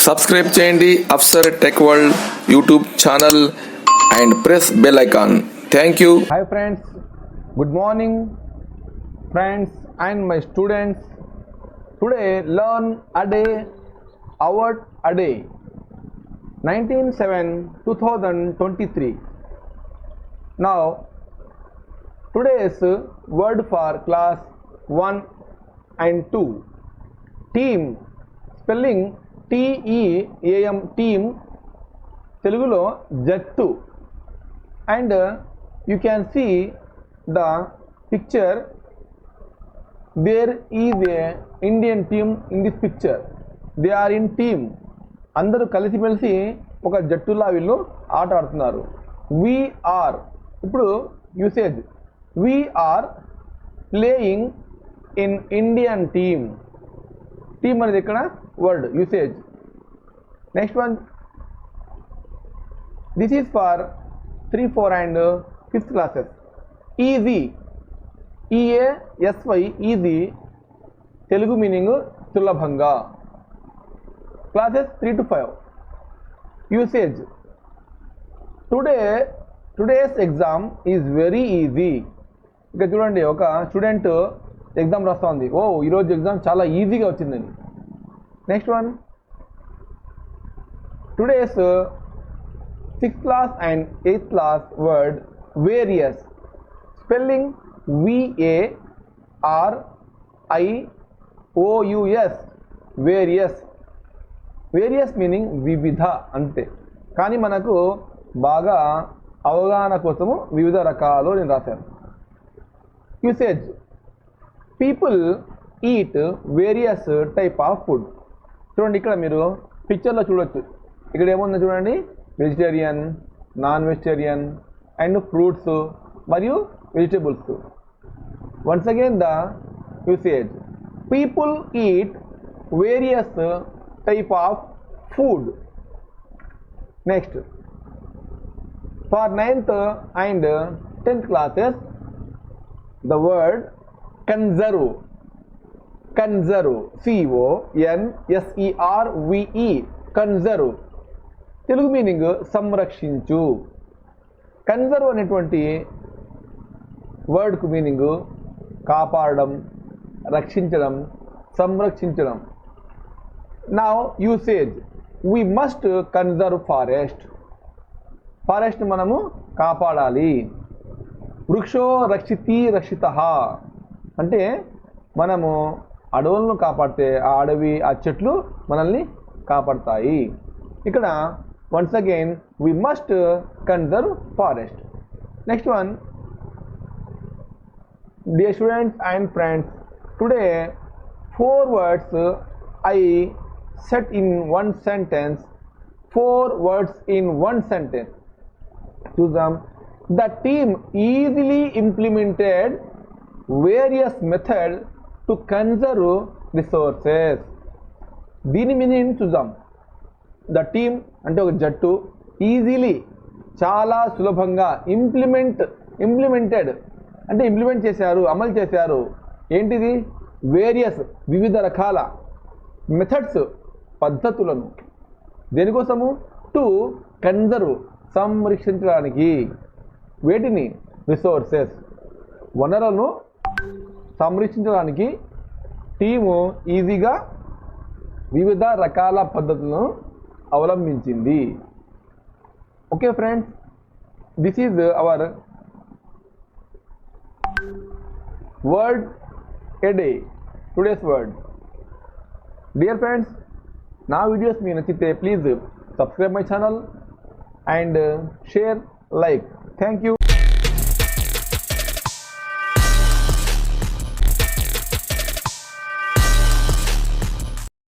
Subscribe చేయండి Afsar tech world YouTube channel and press bell icon. Thank you. Hi friends, good morning friends and my students. Today learn a day, hour a day. 19/7/2023. Now today's word for class 1 and 2. Team, spelling TEAM, team, telugulo jattu. And you can see the picture. There is a Indian team in this picture. They are in team. అందరూ కలిసిమెలిసి ఒక జట్టులా వీళ్ళు ఆట ఆడుతున్నారు. We are, ఇప్పుడు usage, we are playing in Indian team. Team అనేది ఇక్కడ word usage. Next one, this is for 3, 4 and 5th classes. Easy, EASY, easy, Telugu meaning సులభంగా. Classes 3 to 5. Usage, today's exam is very easy. ఇక చూడండి, ఒక student exam రాస్తా ఉంది. ఓ, ఈరోజు exam చాలా ఈజీగా వచ్చిందని. Next one, today's 6th class and 8th class word various. Spelling VARIOUS, various. Various meaning వివిధ అంతే, కానీ మనకు బాగా అవగాహన కోసము వివిధ రకాలు నేను రాశాను. Usage, people eat various type of food. చూడండి, ఇక్కడ మీరు పిక్చర్లో చూడొచ్చు. ఇక్కడ ఏముందో చూడండి, vegetarian, non vegetarian and fruits మరియు vegetables. Once again the usage, people eat various type of food. Next, for 9th and 10th classes the word conserve. Conserve, CONSERVE, conserve, Telugu meaning సంరక్షించు. కన్జర్వ్ అనేటువంటి వర్డ్కు మీనింగ్ కాపాడడం, రక్షించడం, సంరక్షించడం. Now usage, we must conserve forest. Forest మనము కాపాడాలి. వృక్షో రక్షితి రక్షితః, అంటే మనము అడవులను కాపాడితే ఆ అడవి, ఆ చెట్లు మనల్ని కాపాడతాయి. ఇక్కడ once again we must conserve forest. Next one, dear students and friends, today 4 words I set in one sentence. 4 words in one sentence. Choose them. The team easily implemented various methods to conserve resources. దీని meaning చూద్దాం. The team అంటే ఒక జట్టు, easily చాలా సులభంగా, implemented అంటే implement చేశారు, అమలు చేశారు. ఏంటిది? వేరియస్, వివిధ రకాల, మెథడ్స్, పద్ధతులను. దేనికోసము? టు కన్జర్వ్, సంరక్షించడానికి. వేటిని? రిసోర్సెస్, వనరులను సంరక్షించడానికి టీము ఈజీగా వివిధ రకాల పద్ధతులను అవలంబించింది. Okay friends, this is our word a day, today's word. Dear friends, నా వీడియోస్ మీకు నచ్చితే please subscribe my channel and share, like. Thank you.